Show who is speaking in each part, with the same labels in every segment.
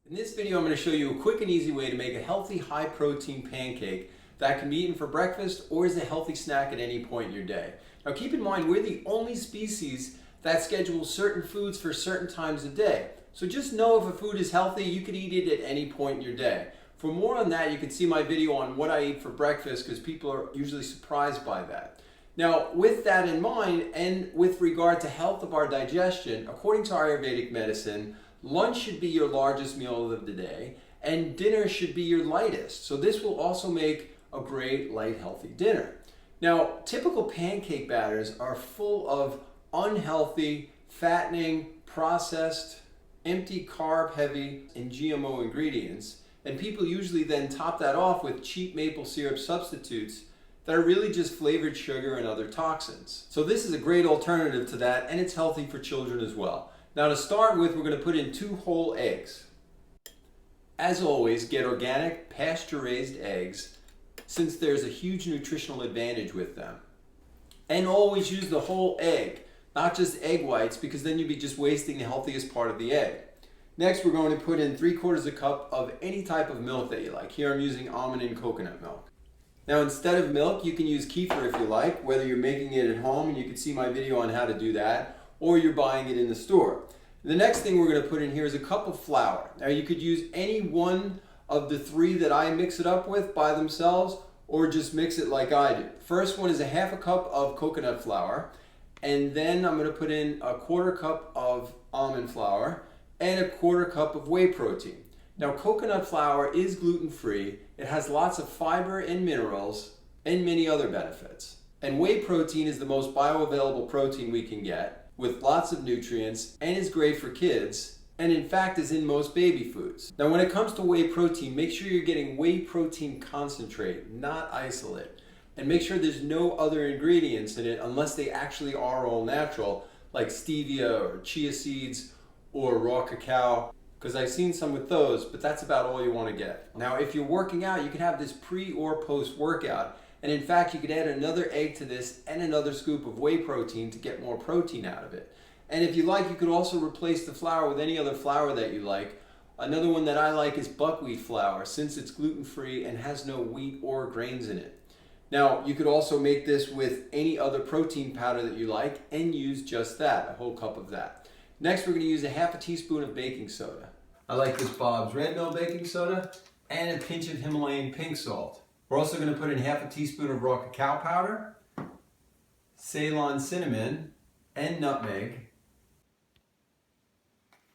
Speaker 1: In this video, I'm going to show you a quick and easy way to make a healthy, high-protein pancake that can be eaten for breakfast or as a healthy snack at any point in your day. Now keep in mind, we're the only species that schedules certain foods for certain times of day. So just know if a food is healthy, you can eat it at any point in your day. For more on that, you can see my video on what I eat for breakfast because people are usually surprised by that. Now, with that in mind, and with regard to health of our digestion, according to Ayurvedic medicine, lunch should be your largest meal of the day, and dinner should be your lightest. So this will also make a great, light, healthy dinner. Now, typical pancake batters are full of unhealthy, fattening, processed, empty carb heavy, and GMO ingredients. And people usually then top that off with cheap maple syrup substitutes that are really just flavored sugar and other toxins. So this is a great alternative to that, and it's healthy for children as well. Now to start with, we're going to put in 2 whole eggs. As always, get organic, pasture-raised eggs since there's a huge nutritional advantage with them. And always use the whole egg, not just egg whites, because then you'd be just wasting the healthiest part of the egg. Next, we're going to put in 3/4 cup of any type of milk that you like. Here I'm using almond and coconut milk. Now instead of milk, you can use kefir if you like, whether you're making it at home, and you can see my video on how to do that, or you're buying it in the store. The next thing we're going to put in here is a cup of flour. Now you could use any one of the 3 that I mix it up with by themselves, or just mix it like I do. First one is a 1/2 cup of coconut flour, and then I'm going to put in a 1/4 cup of almond flour and a 1/4 cup of whey protein. Now coconut flour is gluten-free, it has lots of fiber and minerals, and many other benefits. And whey protein is the most bioavailable protein we can get, with lots of nutrients, and is great for kids, and in fact is in most baby foods. Now when it comes to whey protein, make sure you're getting whey protein concentrate, not isolate. And make sure there's no other ingredients in it unless they actually are all natural, like stevia or chia seeds or raw cacao, because I've seen some with those, but that's about all you want to get. Now if you're working out, you can have this pre or post workout. And in fact, you could add another egg to this and another scoop of whey protein to get more protein out of it. And if you like, you could also replace the flour with any other flour that you like. Another one that I like is buckwheat flour, since it's gluten-free and has no wheat or grains in it. Now, you could also make this with any other protein powder that you like and use just that, a whole cup of that. Next, we're going to use a 1/2 teaspoon of baking soda. I like this Bob's Red Mill baking soda and a pinch of Himalayan pink salt. We're also going to put in 1/2 teaspoon of raw cacao powder, Ceylon cinnamon, and nutmeg,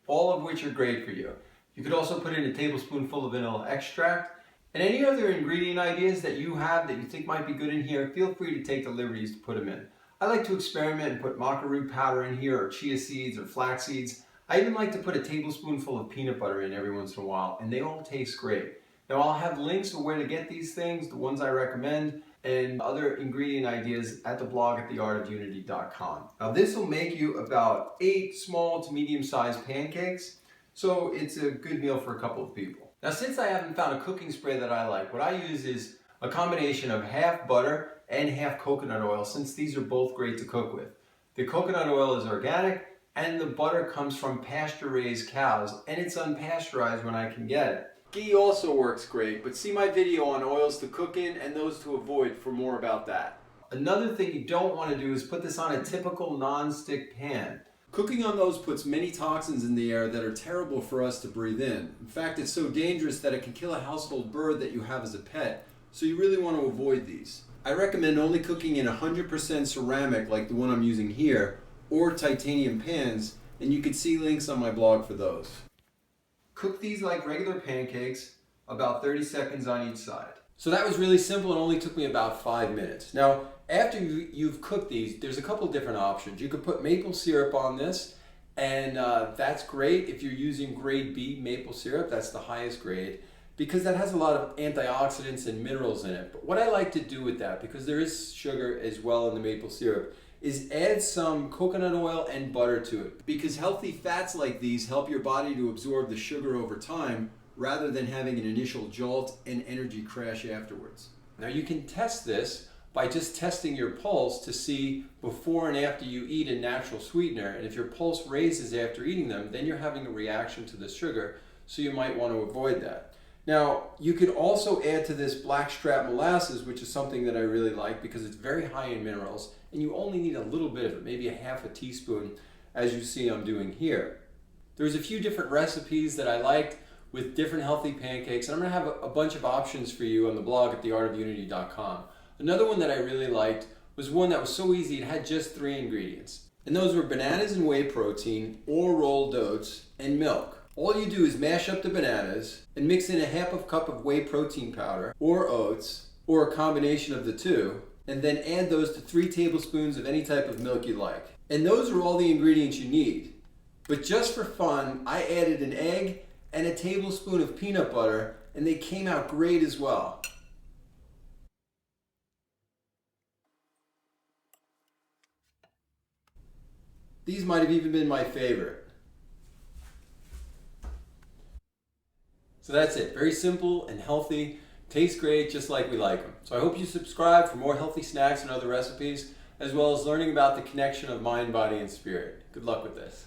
Speaker 1: all of which are great for you. You could also put in a tablespoonful of vanilla extract, and any other ingredient ideas that you have that you think might be good in here, feel free to take the liberties to put them in. I like to experiment and put maca root powder in here, or chia seeds, or flax seeds. I even like to put a tablespoonful of peanut butter in every once in a while, and they all taste great. Now I'll have links of where to get these things, the ones I recommend, and other ingredient ideas at the blog at theartofunity.com. Now this will make you about 8 small to medium-sized pancakes, so it's a good meal for a couple of people. Now since I haven't found a cooking spray that I like, what I use is a combination of 1/2 butter and 1/2 coconut oil, since these are both great to cook with. The coconut oil is organic, and the butter comes from pasture-raised cows, and it's unpasteurized when I can get it. Ghee also works great, but see my video on oils to cook in and those to avoid for more about that. Another thing you don't want to do is put this on a typical non-stick pan. Cooking on those puts many toxins in the air that are terrible for us to breathe in. In fact, it's so dangerous that it can kill a household bird that you have as a pet, so you really want to avoid these. I recommend only cooking in 100% ceramic like the one I'm using here, or titanium pans, and you can see links on my blog for those. Cook these like regular pancakes, about 30 seconds on each side. So that was really simple and only took me about 5 minutes. Now, after you've cooked these, there's a couple different options. You could put maple syrup on this, and that's great if you're using grade B maple syrup, that's the highest grade, because that has a lot of antioxidants and minerals in it. But what I like to do with that, because there is sugar as well in the maple syrup, is add some coconut oil and butter to it. Because healthy fats like these help your body to absorb the sugar over time, rather than having an initial jolt and energy crash afterwards. Now you can test this by just testing your pulse to see before and after you eat a natural sweetener. And if your pulse raises after eating them, then you're having a reaction to the sugar. so you might want to avoid that. Now, you could also add to this blackstrap molasses, which is something that I really like because it's very high in minerals, and you only need a little bit of it, maybe a half a teaspoon, as you see I'm doing here. There's a few different recipes that I liked with different healthy pancakes, and I'm going to have a bunch of options for you on the blog at theartofunity.com. Another one that I really liked was one that was so easy, it had just 3 ingredients. And those were bananas and whey protein, or rolled oats, and milk. All you do is mash up the bananas and mix in a half a cup of whey protein powder, or oats, or a combination of the two, and then add those to 3 tablespoons of any type of milk you like. And those are all the ingredients you need. But just for fun, I added an egg and a tablespoon of peanut butter, and they came out great as well. These might have even been my favorite. So that's it. Very simple and healthy. Tastes great just like we like them. So I hope you subscribe for more healthy snacks and other recipes, as well as learning about the connection of mind, body, and spirit. Good luck with this.